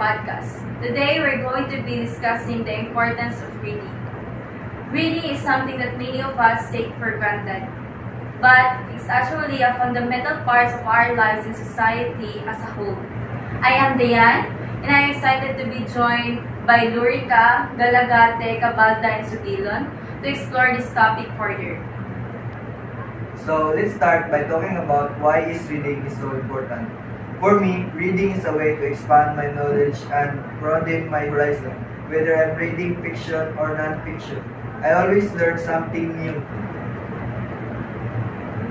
podcast. Today we're going to be discussing the importance of reading. Reading is something that many of us take for granted, but it's actually a fundamental part of our lives in society as a whole. I am DIANNE, and I'm excited to be joined by LORICA, GALAGATE, CABALDA, and SOGUILON to explore this topic further. So let's start by talking about why is reading is so important. For me, reading is a way to expand my knowledge and broaden my horizon. Whether I'm reading fiction or non-fiction, I always learn something new.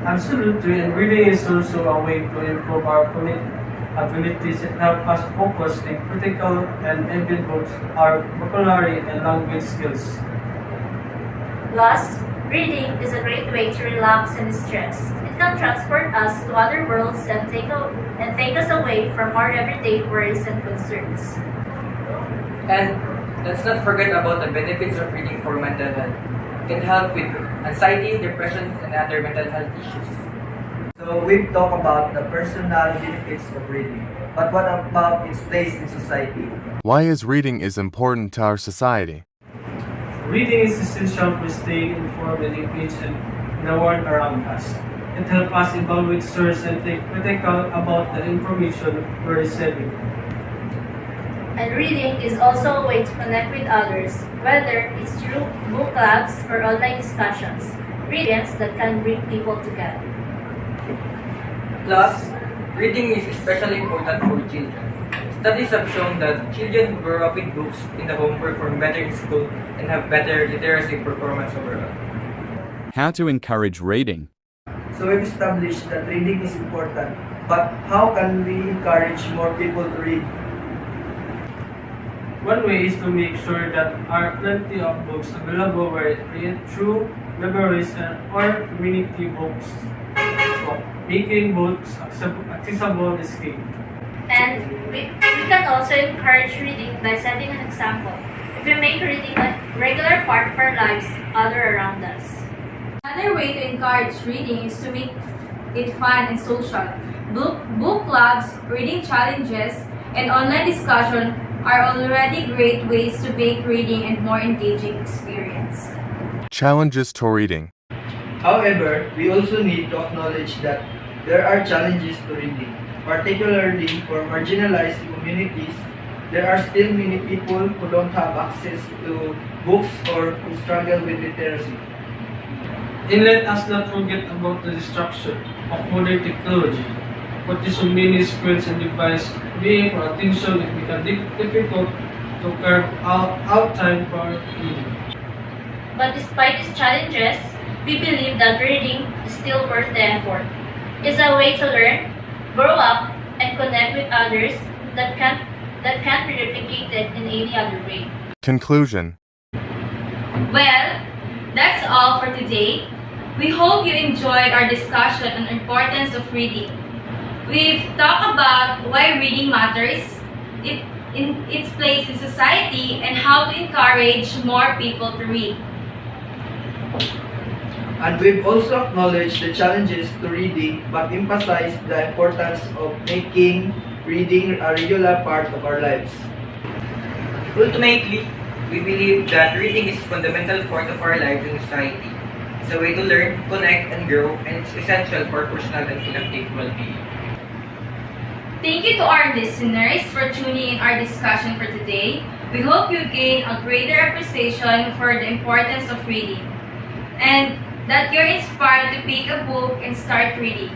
Absolutely, and reading is also a way to improve our abilities and help us focus in critical and even books our vocabulary and language skills. Plus, reading is a great way to relax and distress. It can transport us to other worlds and take us away from our everyday worries and concerns. And let's not forget about the benefits of reading for mental health. It can help with anxiety, depression, and other mental health issues. So we've talked about the personal benefits of reading, but what about its place in society? Why is reading is important to our society? Reading is essential for staying informed and engaged in the world around us. It helps us evaluate sources and think critical about the information we're receiving. And reading is also a way to connect with others, whether it's through book clubs or online discussions. Readings that can bring people together. Plus, reading is especially important for children. Studies have shown that children who grow up with books in the home perform better in school and have better literacy performance overall. How to encourage reading. So we've established that reading is important, but how can we encourage more people to read? One way is to make sure that there are plenty of books available where read through libraries or community books. So, making books accessible is key. And we can also encourage reading by setting an example. If we make reading a regular part of our lives, others around us. Another way to encourage reading is to make it fun and social. Book clubs, reading challenges, and online discussion are already great ways to make reading a more engaging experience. Challenges to reading. However, we also need to acknowledge that there are challenges to reading. Particularly for marginalized communities, there are still many people who don't have access to books or who struggle with literacy. And let us not forget about the destruction of modern technology. What is so many screens and devices being for attention, it becomes difficult to carve out time for reading. But despite these challenges, we believe that reading is still worth the effort. It's a way to learn, grow up, and connect with others that can't be replicated in any other way. Conclusion. Well, that's all for today. We hope you enjoyed our discussion on the importance of reading. We've talked about why reading matters, its place in society, and how to encourage more people to read. And we've also acknowledged the challenges to reading, but emphasized the importance of making reading a regular part of our lives. Ultimately, we believe that reading is a fundamental part of our lives in society. It's a way to learn, connect, and grow, and it's essential for personal and collective well-being. Thank you to our listeners for tuning in our discussion for today. We hope you gain a greater appreciation for the importance of reading, and that you're inspired to pick a book and start reading.